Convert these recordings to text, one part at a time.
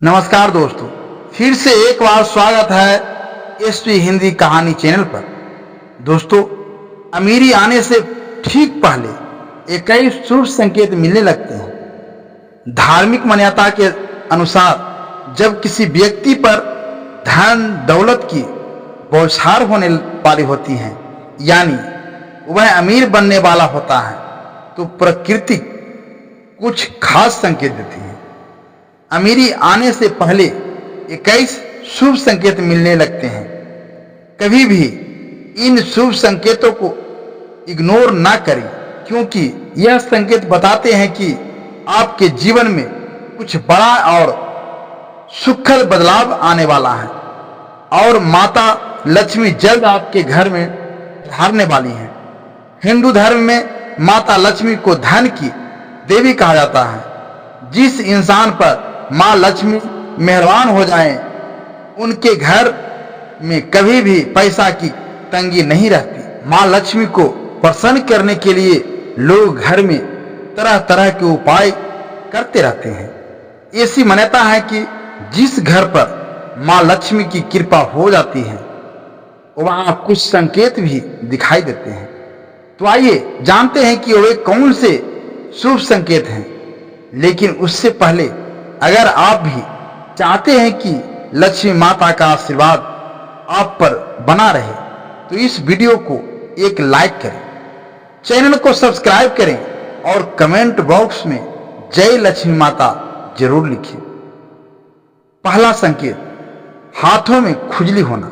नमस्कार दोस्तों, फिर से एक बार स्वागत है एसपी हिंदी कहानी चैनल पर। दोस्तों, अमीरी आने से ठीक पहले 21 शुभ संकेत मिलने लगते हैं। धार्मिक मान्यता के अनुसार जब किसी व्यक्ति पर धन दौलत की बौछार होने वाली होती है, यानी वह अमीर बनने वाला होता है, तो प्रकृति कुछ खास संकेत देती है। अमीरी आने से पहले 21 शुभ संकेत मिलने लगते हैं। कभी भी इन शुभ संकेतों को इग्नोर ना करें, क्योंकि यह संकेत बताते हैं कि आपके जीवन में कुछ बड़ा और सुखद बदलाव आने वाला है और माता लक्ष्मी जल्द आपके घर में पधारने वाली हैं। हिंदू धर्म में माता लक्ष्मी को धन की देवी कहा जाता है। जिस इंसान पर माँ लक्ष्मी मेहरबान हो जाएं, उनके घर में कभी भी पैसा की तंगी नहीं रहती। माँ लक्ष्मी को प्रसन्न करने के लिए लोग घर में तरह तरह के उपाय करते रहते हैं। ऐसी मान्यता है कि जिस घर पर माँ लक्ष्मी की कृपा हो जाती है, वहां कुछ संकेत भी दिखाई देते हैं। तो आइए जानते हैं कि वे कौन से शुभ संकेत हैं। लेकिन उससे पहले अगर आप भी चाहते हैं कि लक्ष्मी माता का आशीर्वाद आप पर बना रहे, तो इस वीडियो को एक लाइक करें, चैनल को सब्सक्राइब करें और कमेंट बॉक्स में जय लक्ष्मी माता जरूर लिखें। पहला संकेत, हाथों में खुजली होना।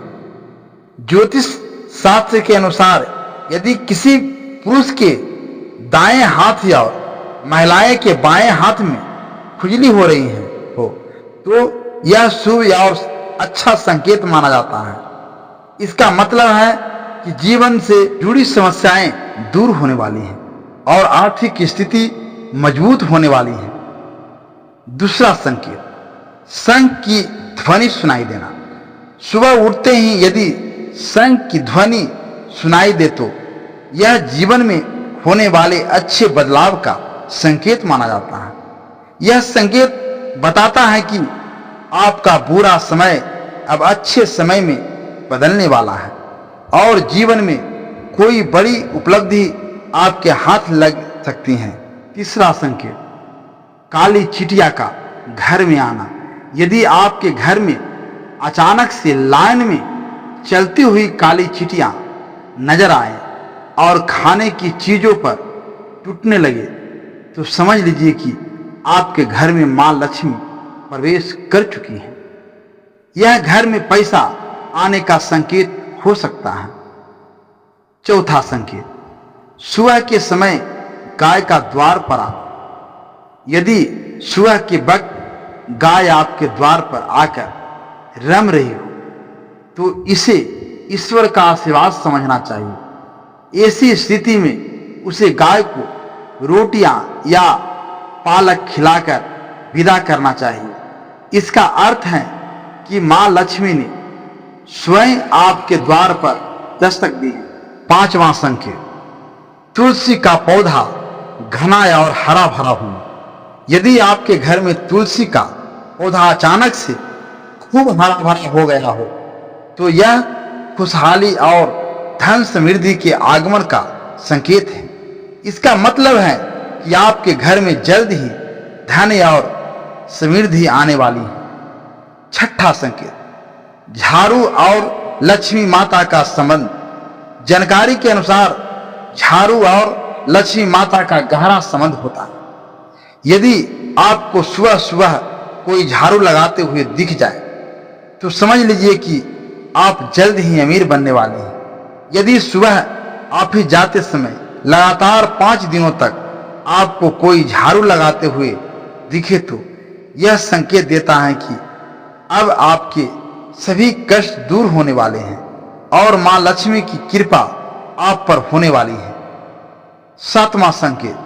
ज्योतिष शास्त्र के अनुसार यदि किसी पुरुष के दाएं हाथ या महिलाएं के बाएं हाथ में खुजली हो रही है तो यह शुभ या अच्छा संकेत माना जाता है। इसका मतलब है कि जीवन से जुड़ी समस्याएं दूर होने वाली हैं और आर्थिक स्थिति मजबूत होने वाली है। दूसरा संकेत, शंख की ध्वनि सुनाई देना। सुबह उठते ही यदि शंख की ध्वनि सुनाई दे तो यह जीवन में होने वाले अच्छे बदलाव का संकेत माना जाता है। यह संकेत बताता है कि आपका बुरा समय अब अच्छे समय में बदलने वाला है और जीवन में कोई बड़ी उपलब्धि आपके हाथ लग सकती है। तीसरा संकेत, काली चिटिया का घर में आना। यदि आपके घर में अचानक से लाइन में चलती हुई काली चिटियां नजर आए और खाने की चीजों पर टूटने लगे, तो समझ लीजिए कि आपके घर में मां लक्ष्मी प्रवेश कर चुकी है। यह घर में पैसा आने का संकेत हो सकता है। चौथा संकेत, सुबह के समय गाय का द्वार पर आना। यदि सुबह के वक्त गाय आपके द्वार पर आकर रम रही हो, तो इसे ईश्वर का आशीर्वाद समझना चाहिए। ऐसी स्थिति में उसे गाय को रोटियां या पालक खिलाकर विदा करना चाहिए। इसका अर्थ है कि मां लक्ष्मी ने स्वयं आपके द्वार पर दस्तक दी है। पांचवा संकेत, तुलसी का पौधा घना और हरा भरा होना। यदि आपके घर में तुलसी का पौधा अचानक से खूब हरा भरा हो गया हो, तो यह खुशहाली और धन समृद्धि के आगमन का संकेत है। इसका मतलब है कि आपके घर में जल्द ही धन और समृद्धि आने वाली है। छठा संकेत, झाड़ू और लक्ष्मी माता का संबंध। जानकारी के अनुसार झाड़ू और लक्ष्मी माता का गहरा संबंध होता है। यदि आपको सुबह सुबह कोई झाड़ू लगाते हुए दिख जाए, तो समझ लीजिए कि आप जल्द ही अमीर बनने वाले हैं। यदि सुबह ऑफिस जाते समय लगातार 5 दिनों तक आपको कोई झाड़ू लगाते हुए दिखे, तो यह संकेत देता है कि अब आपके सभी कष्ट दूर होने वाले हैं और मां लक्ष्मी की कृपा आप पर होने वाली है। सातवां संकेत,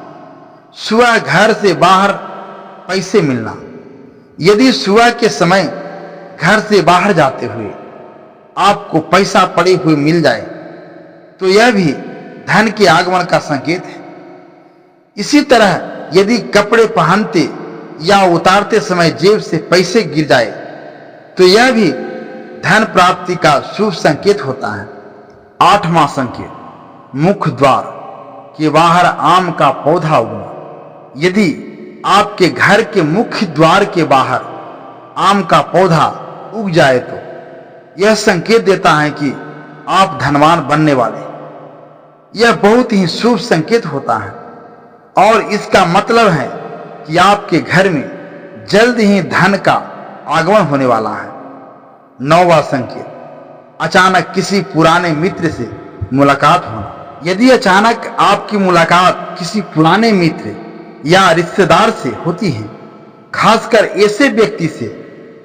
सुबह घर से बाहर पैसे मिलना। यदि सुबह के समय घर से बाहर जाते हुए आपको पैसा पड़े हुए मिल जाए, तो यह भी धन के आगमन का संकेत है। इसी तरह यदि कपड़े पहनते या उतारते समय जेब से पैसे गिर जाए तो यह भी धन प्राप्ति का शुभ संकेत होता है। 8वां संकेत, मुख्य द्वार के बाहर आम का पौधा उगना। यदि आपके घर के मुख्य द्वार के बाहर आम का पौधा उग जाए तो यह संकेत देता है कि आप धनवान बनने वाले हैं। यह बहुत ही शुभ संकेत होता है और इसका मतलब है कि आपके घर में जल्द ही धन का आगमन होने वाला है। 9वां संकेत, अचानक किसी पुराने मित्र से मुलाकात होना। यदि अचानक आपकी मुलाकात किसी पुराने मित्र या रिश्तेदार से होती है, खासकर ऐसे व्यक्ति से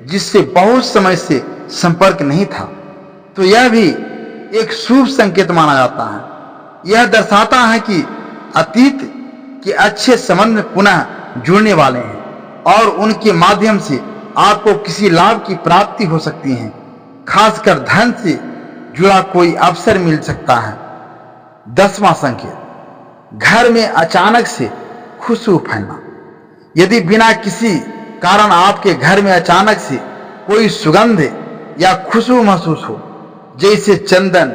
जिससे बहुत समय से संपर्क नहीं था, तो यह भी एक शुभ संकेत माना जाता है। यह दर्शाता है कि अतीत के अच्छे संबंध पुनः जुड़ने वाले हैं और उनके माध्यम से आपको किसी लाभ की प्राप्ति हो सकती है। खासकर धन से जुड़ा कोई अवसर मिल सकता है। 10वां संकेत, घर में अचानक से खुशबू फैलना। यदि बिना किसी कारण आपके घर में अचानक से कोई सुगंध या खुशबू महसूस हो, जैसे चंदन,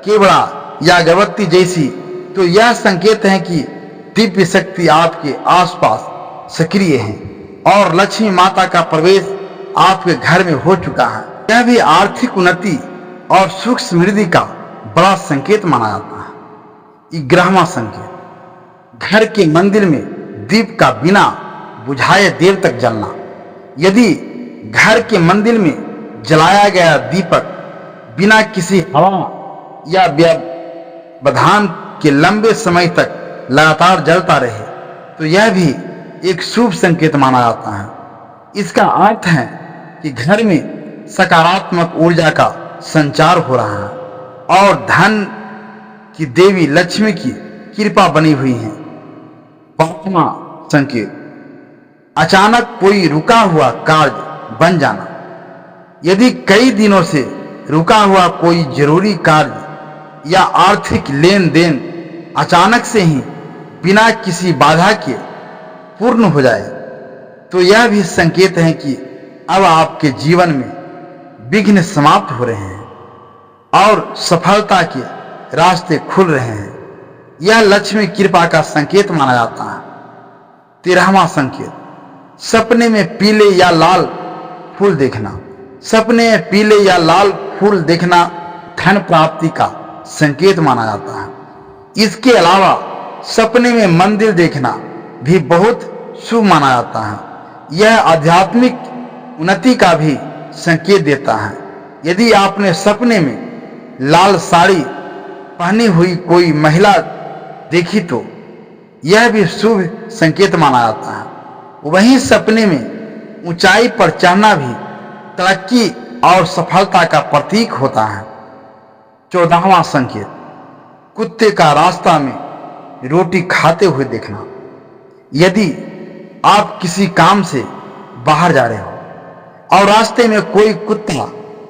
केवड़ा या अगरबत्ती जैसी, तो यह संकेत है कि दिव्य शक्ति आपके आसपास सक्रिय है और लक्ष्मी माता का प्रवेश आपके घर में हो चुका है। यह भी आर्थिक उन्नति और सुख समृद्धि का बड़ा संकेत माना जाता है। 11वां संकेत, घर के मंदिर में दीप का बिना बुझाए देर तक जलना। यदि घर के मंदिर में जलाया गया दीपक बिना किसी हवा या व्यवधान के लंबे समय तक लगातार जलता रहे तो यह भी एक शुभ संकेत माना जाता है। इसका अर्थ है कि घर में सकारात्मक ऊर्जा का संचार हो रहा है और धन की देवी लक्ष्मी की कृपा बनी हुई है। 5वां संकेत, अचानक कोई रुका हुआ कार्य बन जाना। यदि कई दिनों से रुका हुआ कोई जरूरी कार्य या आर्थिक लेन देन अचानक से ही बिना किसी बाधा के पूर्ण हो जाए तो यह भी संकेत है कि अब आपके जीवन में विघ्न समाप्त हो रहे हैं और सफलता के रास्ते खुल रहे हैं। यह लक्ष्मी कृपा का संकेत माना जाता है। 13वां संकेत, सपने में पीले या लाल फूल देखना। सपने में पीले या लाल फूल देखना धन प्राप्ति का संकेत माना जाता है। इसके अलावा सपने में मंदिर देखना भी बहुत शुभ माना जाता है। यह आध्यात्मिक उन्नति का भी संकेत देता है। यदि आपने सपने में लाल साड़ी पहनी हुई कोई महिला देखी तो यह भी शुभ संकेत माना जाता है। वहीं सपने में ऊंचाई पर चढ़ना भी तरक्की और सफलता का प्रतीक होता है। 14वां संकेत, कुत्ते का रास्ता में रोटी खाते हुए देखना। यदि आप किसी काम से बाहर जा रहे हो और रास्ते में कोई कुत्ता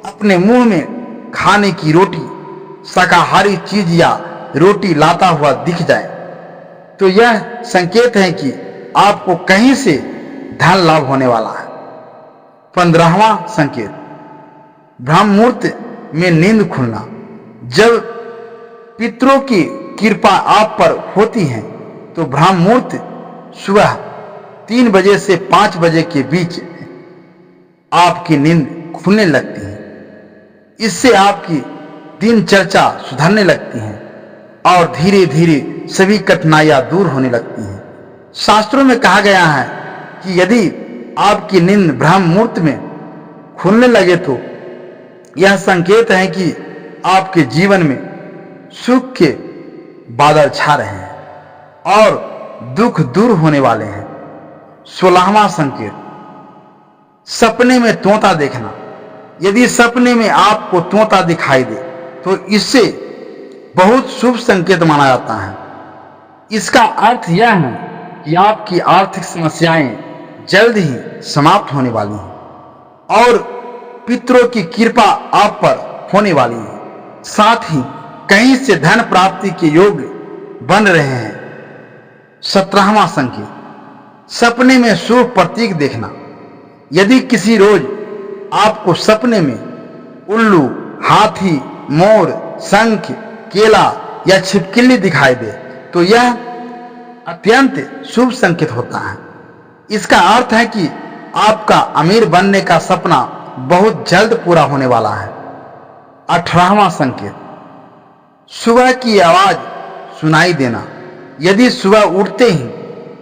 अपने मुंह में खाने की रोटी, शाकाहारी चीज या रोटी लाता हुआ दिख जाए तो यह संकेत है कि आपको कहीं से धन लाभ होने वाला है। 15वां संकेत, ब्रह्म मुहूर्त में नींद खुलना। जब पितरों की कृपा आप पर होती है तो ब्रह्म मुहूर्त सुबह 3 बजे से 5 बजे के बीच आपकी नींद खुलने लगती है। इससे आपकी दिनचर्या सुधरने लगती है और धीरे धीरे सभी कठिनाइयां दूर होने लगती हैं। शास्त्रों में कहा गया है कि यदि आपकी नींद ब्रह्म मुहूर्त में खुलने लगे तो यह संकेत है कि आपके जीवन में सुख के बादल छा रहे हैं और दुख दूर होने वाले हैं। 16वां संकेत, सपने में तोता देखना। यदि सपने में आपको तोता दिखाई दे तो इससे बहुत शुभ संकेत माना जाता है। इसका अर्थ यह है कि आपकी आर्थिक समस्याएं जल्द ही समाप्त होने वाली हैं और पितरों की कृपा आप पर होने वाली है। साथ ही कहीं से धन प्राप्ति के योग बन रहे हैं। 17वां संकेत, सपने में शुभ प्रतीक देखना। यदि किसी रोज आपको सपने में उल्लू, हाथी, मोर, शंख, केला या छिपकली दिखाई दे तो यह अत्यंत शुभ संकेत होता है। इसका अर्थ है कि आपका अमीर बनने का सपना बहुत जल्द पूरा होने वाला है। 18वां संकेत, सुबह की आवाज सुनाई देना। यदि सुबह उठते ही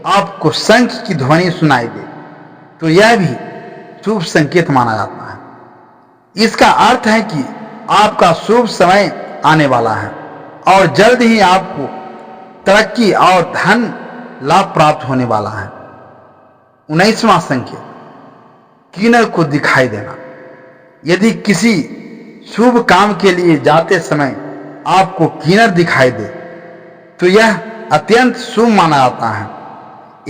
आपको शंख की ध्वनि सुनाई दे तो यह भी शुभ संकेत माना जाता है। इसका अर्थ है कि आपका शुभ समय आने वाला है और जल्द ही आपको तरक्की और धन लाभ प्राप्त होने वाला है। 19वां संकेत, किन्नर को दिखाई देना। यदि किसी शुभ काम के लिए जाते समय आपको किन्नर दिखाई दे तो यह अत्यंत शुभ माना जाता है।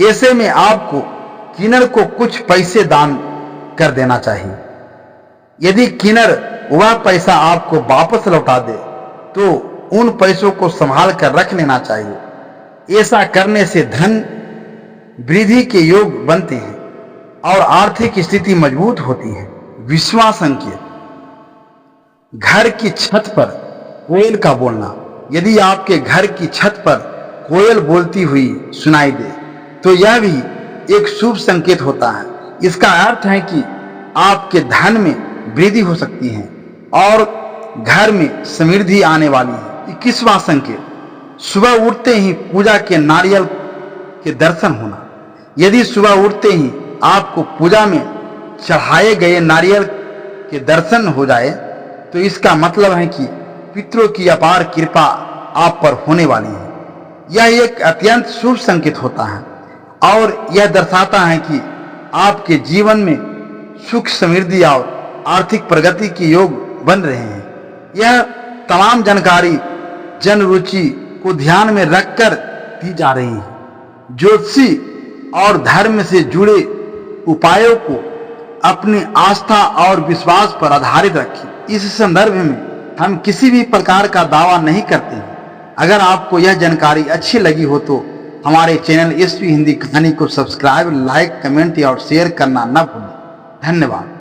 ऐसे में आपको किन्नर को कुछ पैसे दान कर देना चाहिए। यदि किन्नर वह पैसा आपको वापस लौटा दे तो उन पैसों को संभाल कर रख लेना चाहिए। ऐसा करने से धन वृद्धि के योग बनते हैं और आर्थिक स्थिति मजबूत होती है। 20वां संकेत, घर की छत पर कोयल का बोलना। यदि आपके घर की छत पर कोयल बोलती हुई सुनाई दे तो यह भी एक शुभ संकेत होता है। इसका अर्थ है कि आपके धन में वृद्धि हो सकती है और घर में समृद्धि आने वाली है। 21वां संकेत, सुबह उठते ही पूजा के नारियल के दर्शन होना। यदि सुबह उठते ही आपको पूजा में चढ़ाए गए नारियल के दर्शन हो जाए तो इसका मतलब है कि पितरों की अपार कृपा आप पर होने वाली है। यह एक अत्यंत शुभ संकेत होता है और यह दर्शाता है कि आपके जीवन में सुख, समृद्धि और आर्थिक प्रगति के योग बन रहे हैं। यह तमाम जानकारी जन रुचि को ध्यान में रखकर दी जा रही है। ज्योतिषी और धर्म से जुड़े उपायों को अपनी आस्था और विश्वास पर आधारित रखें। इस संदर्भ में हम किसी भी प्रकार का दावा नहीं करते हैं। अगर आपको यह जानकारी अच्छी लगी हो तो हमारे चैनल एसपी हिंदी कहानी को सब्सक्राइब, लाइक, कमेंट और शेयर करना न भूलें। धन्यवाद।